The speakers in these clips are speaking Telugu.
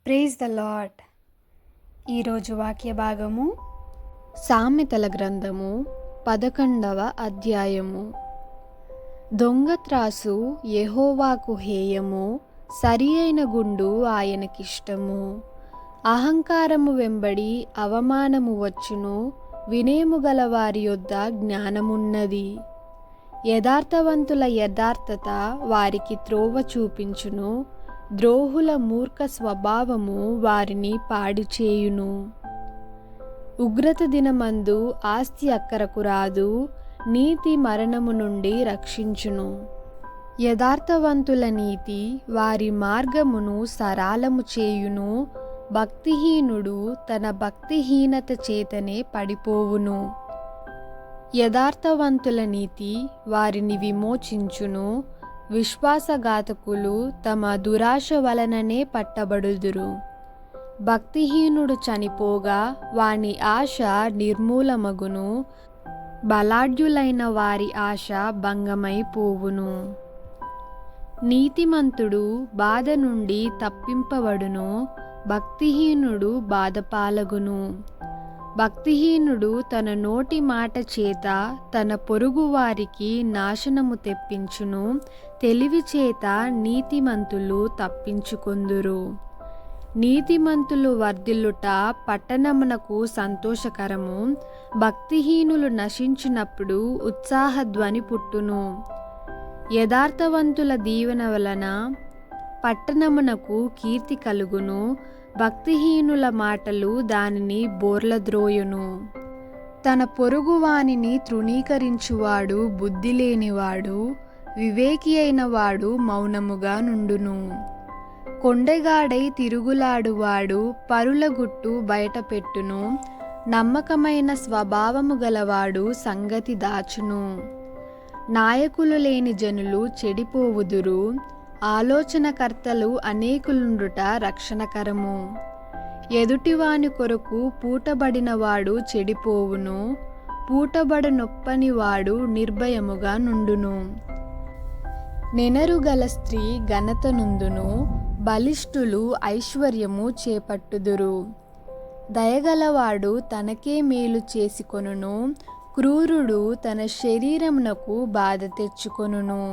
Praise the lord. ఈరోజు వాక్య భాగము సామెతల గ్రంథము 11వ అధ్యాయము. దొంగ త్రాసు యెహోవాకు హేయము, సరి అయిన గుండు ఆయనకిష్టము. అహంకారము వెంబడి అవమానము వచ్చును, వినయము గల వారి యొద్ద జ్ఞానమున్నది. యథార్థవంతుల యథార్థత వారికి త్రోవ చూపించును, ద్రోహుల మూర్ఖ స్వభావము వారిని పాడు చేయును. ఉగ్రత దినమందు ఆస్తి అక్కరకు రాదు, నీతి మరణము నుండి రక్షించును. యథార్థవంతుల నీతి వారి మార్గమును సరళము చేయును, భక్తిహీనుడు తన భక్తిహీనత చేతనే పడిపోవును. యథార్థవంతుల నీతి వారిని విమోచించును, విశ్వాసఘాతకులు తమ దురాశ వలననే పట్టబడుదురు. భక్తిహీనుడు చనిపోగా వాని ఆశ నిర్మూలమగును, బలాఢ్యులైన వారి ఆశ భంగమైపోవును. నీతిమంతుడు బాధ నుండి తప్పింపబడును, భక్తిహీనుడు బాధపాలగును. భక్తిహీనుడు తన నోటి మాట చేత తన పొరుగు వారికి నాశనము తెప్పించును, తెలివి చేత నీతిమంతులు తప్పించుకొందురు. నీతిమంతులు వర్ధిల్లుట పట్టణమునకు సంతోషకరము, భక్తిహీనులు నశించినప్పుడు ఉత్సాహధ్వని పుట్టును. యథార్థవంతుల దీవెన వలన పట్టణమునకు కీర్తి కలుగును, భక్తిహీనుల మాటలు దానిని బోర్లద్రోయును. తన పొరుగువానిని తృణీకరించువాడు బుద్ధి లేనివాడు, వివేకి అయిన వాడు మౌనముగా నుండును. కొండెగాడై తిరుగులాడువాడు పరుల గుట్టు బయటపెట్టును, నమ్మకమైన స్వభావము గలవాడు సంగతి దాచును. నాయకులు లేని జనులు చెడిపోవుదురు, ఆలోచనకర్తలు అనేకులుండుట రక్షణకరము. ఎదుటివాని కొరకు పూటబడినవాడు చెడిపోవును, పూటబడనొప్పని వాడు నిర్భయముగా నుండును. నెనరుగల స్త్రీ ఘనత నుందును, బలిష్ఠులు ఐశ్వర్యము చేపట్టుదురు. దయగలవాడు తనకే మేలు చేసుకొనును, క్రూరుడు తన శరీరమునకు బాధ తెచ్చుకొనును.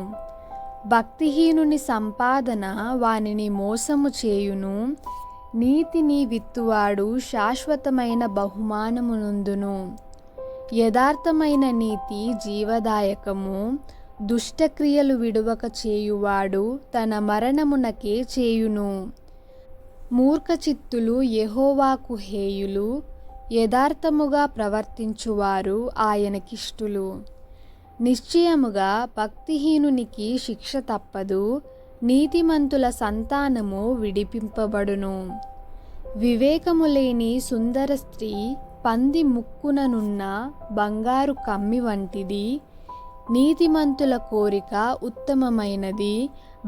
భక్తిహీనుని సంపాదన వానిని మోసము చేయును, నీతిని విత్తువాడు శాశ్వతమైన బహుమానమునందును. యథార్థమైన నీతి జీవదాయకము, దుష్టక్రియలు విడువక చేయువాడు తన మరణమునకే చేయును. మూర్ఖచిత్తులు యెహోవాకు హేయులు, యథార్థముగా ప్రవర్తించువారు ఆయనకిష్టులు. నిశ్చయముగా భక్తిహీనునికి శిక్ష తప్పదు, నీతిమంతుల సంతానము విడిపింపబడును. వివేకము లేని సుందర స్త్రీ పంది ముక్కుననున్న బంగారు కమ్మి వంటిది. నీతిమంతుల కోరిక ఉత్తమమైనది,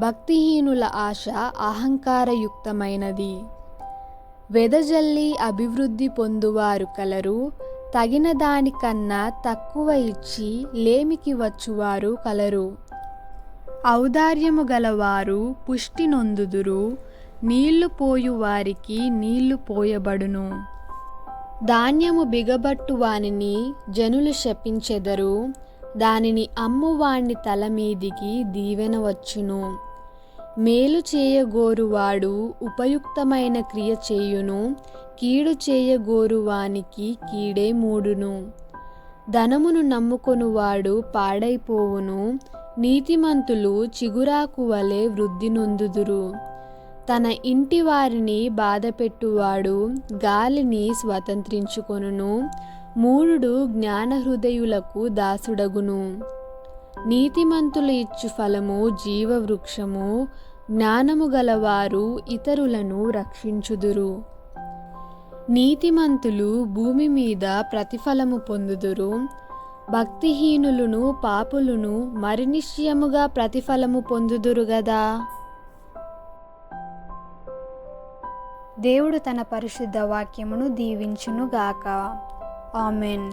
భక్తిహీనుల ఆశ అహంకారయుక్తమైనది. వెదజల్లి అభివృద్ధి పొందువారు కలరు, తగిన దానికన్నా తక్కువ ఇచ్చి లేమికి వచ్చువారు కలరు. ఔదార్యము గలవారు పుష్టి నొందుదురు, నీళ్లు పోయు వారికి నీళ్లు పోయబడును. ధాన్యము బిగబట్టు వానిని జనులు శపించెదరు, దానిని అమ్మువాణ్ణి తల మీదికి దీవెన వచ్చును. మేలు చేయగోరువాడు ఉపయుక్తమైన క్రియ చేయును, కీడు చేయగోరువానికి కీడే మూడును. ధనమును నమ్ముకొనువాడు పాడైపోవును, నీతిమంతులు చిగురాకు వలె వృద్ధి నొందుదురు. తన ఇంటి వారిని బాధపెట్టువాడు గాలిని స్వతంత్రించుకొనును, మూఢుడు జ్ఞానహృదయులకు దాసుడగును. నీతిమంతులు ఇచ్చు ఫలము జీవవృక్షము, జ్ఞానము గలవారు ఇతరులను రక్షించుదురు. నీతిమంతులు భూమి మీద ప్రతిఫలము పొందుదురు, భక్తిహీనులను పాపులను మరి నిశ్చయముగా ప్రతిఫలము పొందుదురు గదా. దేవుడు తన పరిశుద్ధ వాక్యమును దీవించునుగాక. ఆమెన్.